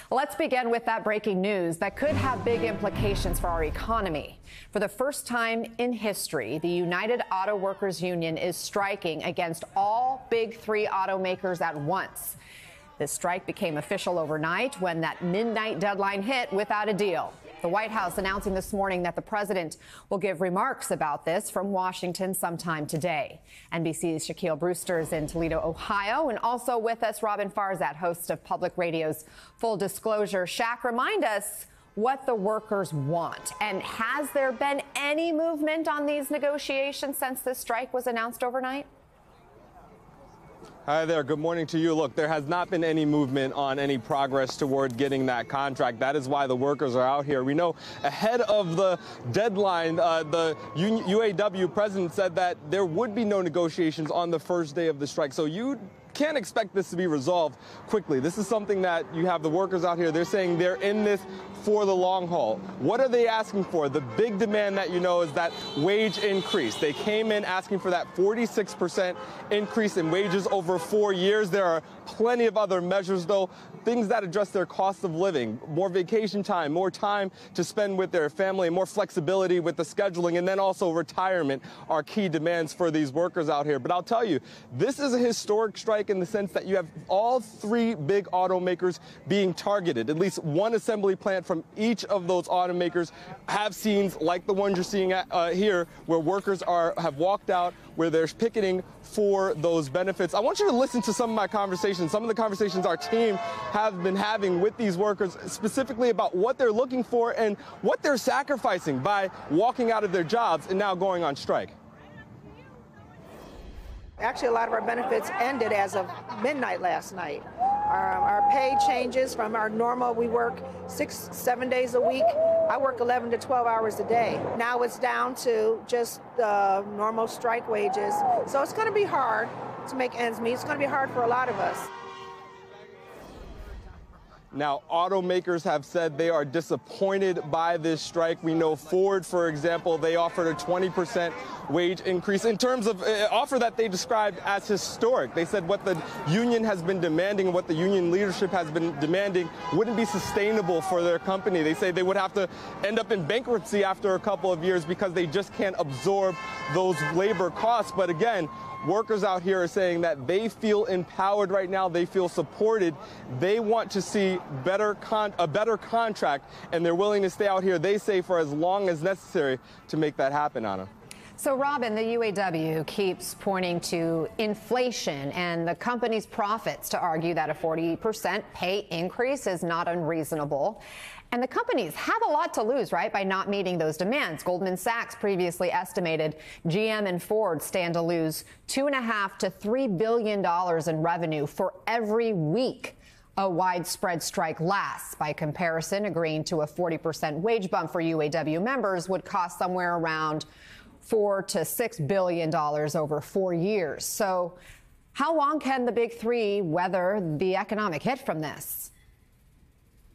Let's begin with that breaking news that could have big implications for our economy. For the first time in history, the United Auto Workers Union is striking against all big three automakers at once. This strike became official overnight when that midnight deadline hit without a deal. The White House announcing this morning that the president will give remarks about this from Washington sometime today. NBC's Shaquille Brewster is in Toledo, Ohio, and also with us, Robin Farzad, host of Public Radio's Full Disclosure. Shaq, remind us what the workers want. And has there been any movement on these negotiations since this strike was announced overnight? Hi there. Good morning to you. Look, there has not been any movement on any progress toward getting that contract. That is why the workers are out here. We know ahead of the deadline, the UAW president said that there would be no negotiations on the first day of the strike. So you can't expect this to be resolved quickly. This is something that you have the workers out here. They're saying they're in this for the long haul. What are they asking for? The big demand that you know is that wage increase. They came in asking for that 46% increase in wages over 4 years. There are plenty of other measures, though, things that address their cost of living, more vacation time, more time to spend with their family, more flexibility with the scheduling, and then also retirement are key demands for these workers out here. But I'll tell you, this is a historic strike in the sense that you have all three big automakers being targeted. At least one assembly plant from each of those automakers have scenes like the ones you're seeing here, where workers have walked out, where they're picketing for those benefits. I want you to listen to some of my conversations, some of the conversations our team have been having with these workers, specifically about what they're looking for and what they're sacrificing by walking out of their jobs and now going on strike. Actually, a lot of our benefits ended as of midnight last night. Our pay changes from our normal, we work 6-7 days a week. I work 11 to 12 hours a day. Now it's down to just normal strike wages. So it's going to be hard to make ends meet. It's going to be hard for a lot of us. Now, automakers have said they are disappointed by this strike. We know Ford, for example, they offered a 20% wage increase in terms of an offer that they described as historic. They said what the union has been demanding, what the union leadership has been demanding, wouldn't be sustainable for their company. They say they would have to end up in bankruptcy after a couple of years because they just can't absorb those labor costs. But again, workers out here are saying that they feel empowered right now. They feel supported. They want to see a better contract, and they're willing to stay out here, they say, for as long as necessary to make that happen, Anna. So, Robin, the UAW keeps pointing to inflation and the company's profits to argue that a 40% pay increase is not unreasonable. And the companies have a lot to lose, right, by not meeting those demands. Goldman Sachs previously estimated GM and Ford stand to lose $2.5 to $3 billion in revenue for every week a widespread strike lasts. By comparison, agreeing to a 40% wage bump for UAW members would cost somewhere around $4 to $6 billion over 4 years. So how long can the big three weather the economic hit from this?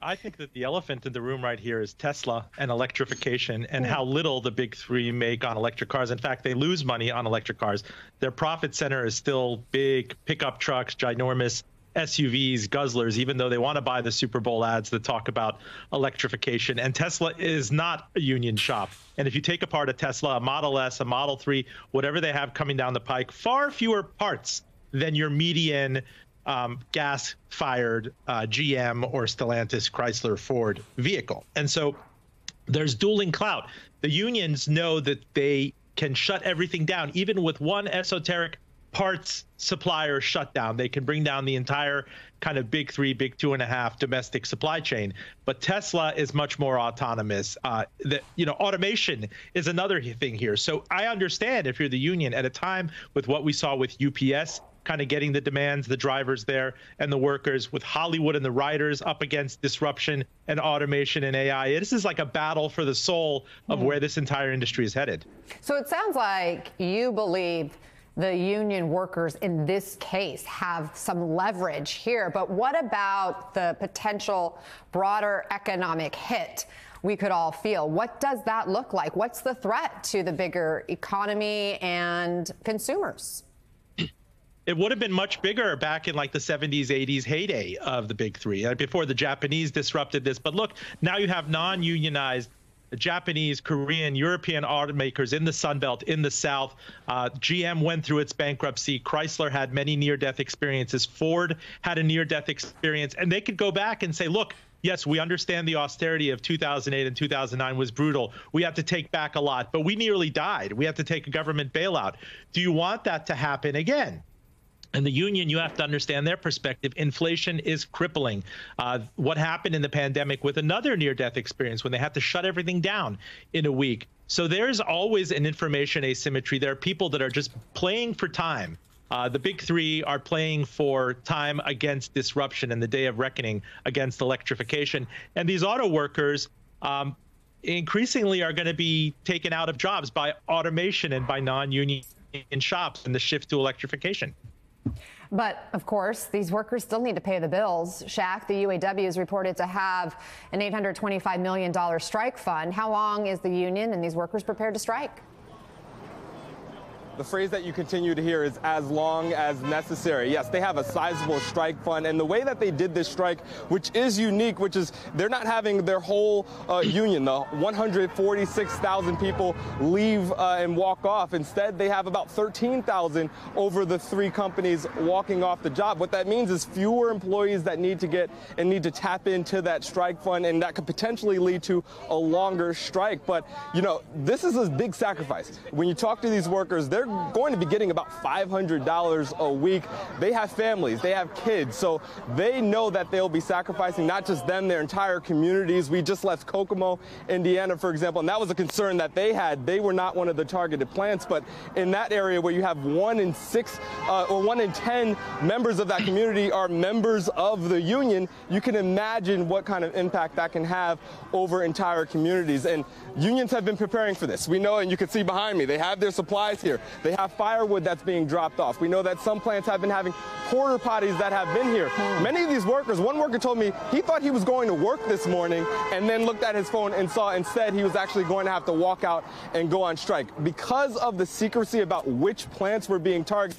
I think that the elephant in the room right here is Tesla and electrification and how little the big three make on electric cars. In fact, they lose money on electric cars. Their profit center is still big pickup trucks, ginormous SUVs, guzzlers, even though they want to buy the Super Bowl ads that talk about electrification. And Tesla is not a union shop. And if you take apart a Tesla, a Model S, a Model 3, whatever they have coming down the pike, far fewer parts than your median gas-fired GM or Stellantis, Chrysler, Ford vehicle. And so there's dueling clout. The unions know that they can shut everything down, even with one esoteric parts supplier shutdown. They can bring down the entire kind of big three, big 2.5 domestic supply chain. But Tesla is much more autonomous. Automation is another thing here. So I understand if you're the union at a time with what we saw with UPS, kind of getting the demands, the drivers there, and the workers, with Hollywood and the writers up against disruption and automation and AI. This is like a battle for the soul of where this entire industry is headed. So it sounds like you believe the union workers in this case have some leverage here. But what about the potential broader economic hit we could all feel? What does that look like? What's the threat to the bigger economy and consumers? it would have been much bigger back in like the 70s, 80s heyday of the big three, before the Japanese disrupted this. But look, now you have non-unionized Japanese, Korean, European automakers in the Sun Belt, in the South. GM went through its bankruptcy. Chrysler had many near-death experiences. Ford had a near-death experience. And they could go back and say, look, yes, we understand the austerity of 2008 and 2009 was brutal. We have to take back a lot, but we nearly died. We have to take a government bailout. Do you want that to happen again? And the union, you have to understand their perspective. Inflation is crippling. What happened in the pandemic with another near-death experience when they had to shut everything down in a week. So there's always an information asymmetry. There are people that are just playing for time. The big three are playing for time against disruption and the day of reckoning against electrification. And these auto workers increasingly are going to be taken out of jobs by automation and by non-union shops and the shift to electrification. But, of course, these workers still need to pay the bills. Shaq, the UAW is reported to have an $825 million strike fund. How long is the union and these workers prepared to strike? The phrase that you continue to hear is as long as necessary. Yes, they have a sizable strike fund, and the way that they did this strike, which is unique, which is they're not having their whole union, the 146,000 people leave and walk off. Instead, they have about 13,000 over the three companies walking off the job. What that means is fewer employees that need to tap into that strike fund, and that could potentially lead to a longer strike. But, you know, this is a big sacrifice. When you talk to these workers, they're going to be getting about $500 a week. They have families, they have kids, so they know that they'll be sacrificing not just them, their entire communities. We just left Kokomo, Indiana, for example, and that was a concern that they had. They were not one of the targeted plants, but in that area where you have 1 in 6 or 1 in 10 members of that community are members of the union, you can imagine what kind of impact that can have over entire communities. And unions have been preparing for this. We know, and you can see behind me, they have their supplies here. They have firewood that's being dropped off. We know that some plants have been having porta potties that have been here. Many of these workers, one worker told me he thought he was going to work this morning and then looked at his phone and saw instead he was actually going to have to walk out and go on strike. Because of the secrecy about which plants were being targeted,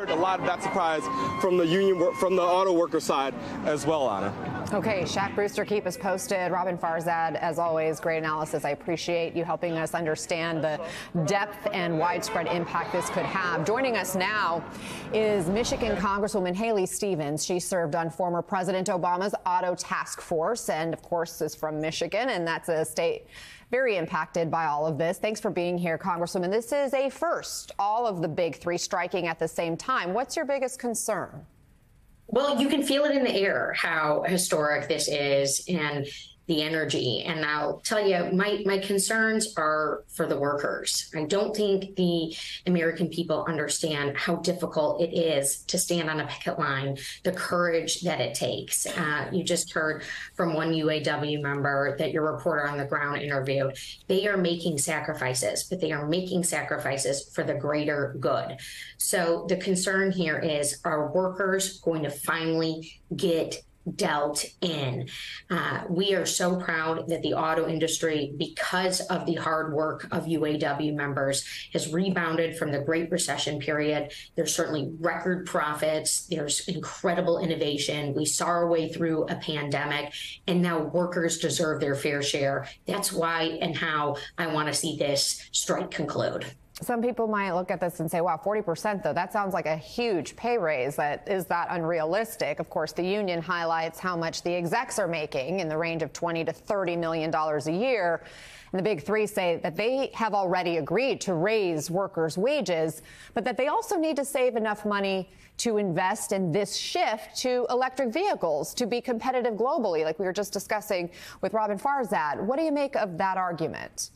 a lot of that surprise from the union, from the auto worker side as well, Anna. Okay, Shaq Brewster, keep us posted. Robin Farzad, as always, great analysis. I appreciate you helping us understand the depth and widespread impact this could have. Joining us now is Michigan Congresswoman Haley Stevens. She served on former President Obama's auto task force and, of course, is from Michigan, and that's a state very impacted by all of this. Thanks for being here, Congresswoman. This is a first, all of the big three striking at the same time. What's your biggest concern? Well, you can feel it in the air how historic this is and the energy. And I'll tell you, my concerns are for the workers. I don't think the American people understand how difficult it is to stand on a picket line, the courage that it takes. You just heard from one UAW member that your reporter on the ground interviewed. They are making sacrifices, but they are making sacrifices for the greater good. So the concern here is, are workers going to finally get dealt in? We are so proud that the auto industry, because of the hard work of UAW members, has rebounded from the Great Recession period. There's certainly record profits. There's incredible innovation. We saw our way through a pandemic, and now workers deserve their fair share. That's why and how I want to see this strike conclude. Some people might look at this and say, wow, 40%, though, that sounds like a huge pay raise. Is that unrealistic? Of course, the union highlights how much the execs are making in the range of $20 to $30 million a year. And the big three say that they have already agreed to raise workers' wages, but that they also need to save enough money to invest in this shift to electric vehicles to be competitive globally, like we were just discussing with Robin Farzad. What do you make of that argument?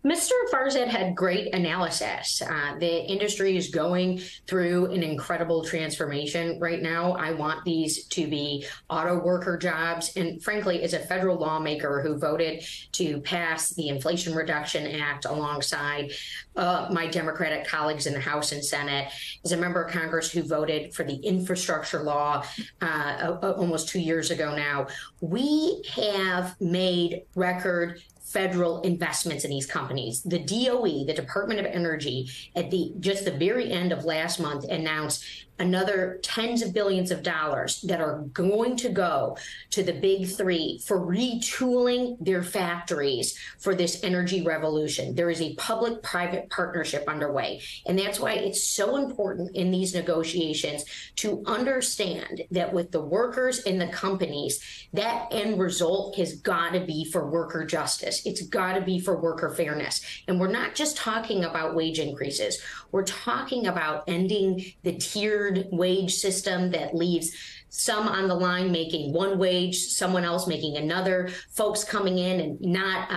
Mr. Farzad had great analysis. The industry is going through an incredible transformation right now. I want these to be auto worker jobs. And frankly, as a federal lawmaker who voted to pass the Inflation Reduction Act alongside my Democratic colleagues in the House and Senate, as a member of Congress who voted for the infrastructure law almost 2 years ago now, we have made record federal investments in these companies. The DOE, the Department of Energy, at the very end of last month announced another tens of billions of dollars that are going to go to the big three for retooling their factories for this energy revolution. There is a public-private partnership underway. And that's why it's so important in these negotiations to understand that with the workers and the companies, that end result has got to be for worker justice. It's got to be for worker fairness. And we're not just talking about wage increases. We're talking about ending the tiered wage system that leaves some on the line making one wage, someone else making another, folks coming in and not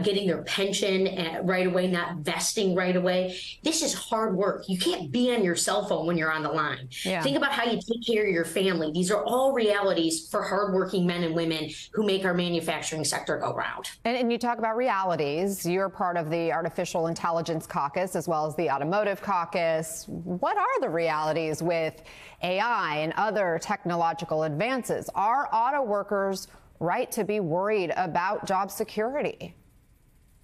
getting their pension right away, not vesting right away. This is hard work. You can't be on your cell phone when you're on the line. Yeah. Think about how you take care of your family. These are all realities for hardworking men and women who make our manufacturing sector go round. And you talk about realities. You're part of the Artificial Intelligence Caucus as well as the Automotive Caucus. What are the realities with AI and other technological advances? Are auto workers right to be worried about job security?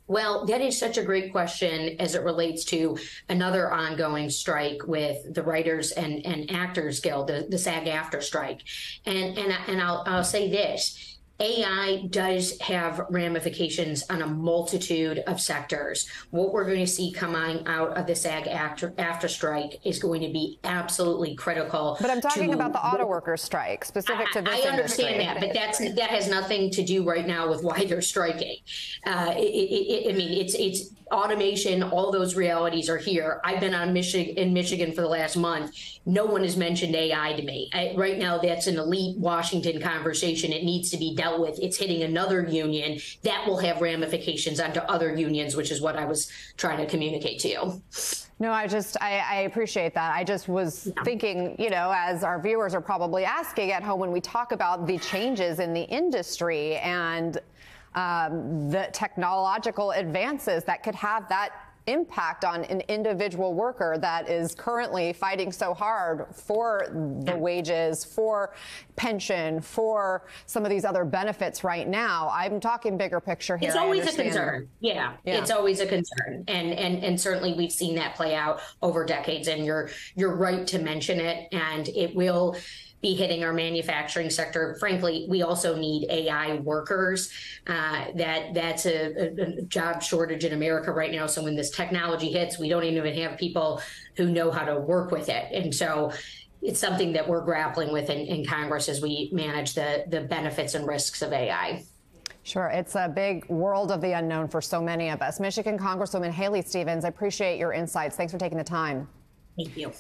Well, that is such a great question as it relates to another ongoing strike with the Writers and Actors Guild, the SAG-AFTRA strike. And I'll say this. AI does have ramifications on a multitude of sectors. What we're going to see coming out of the SAG-AFTRA strike is going to be absolutely critical. But I'm talking about the auto workers strike, specific to this I understand industry. that, but that has nothing to do right now with why they're striking. I mean, it's automation. All those realities are here. I've been in Michigan for the last month. No one has mentioned AI to me. Right now, that's an elite Washington conversation. It needs to be dealt with. It's hitting another union that will have ramifications onto other unions, which is what I was trying to communicate to you. No, I appreciate that. I just was thinking, you know, as our viewers are probably asking at home, when we talk about the changes in the industry and the technological advances that could have that impact on an individual worker that is currently fighting so hard for the wages, for pension, for some of these other benefits right now. I'm talking bigger picture here. It's always a concern. Yeah, it's always a concern. And certainly we've seen that play out over decades. And you're right to mention it. And it will be hitting our manufacturing sector. Frankly, we also need AI workers. That's a job shortage in America right now. So when this technology hits, we don't even have people who know how to work with it. And so it's something that we're grappling with in Congress as we manage the benefits and risks of AI. Sure. It's a big world of the unknown for so many of us. Michigan Congresswoman Haley Stevens, I appreciate your insights. Thanks for taking the time. Thank you.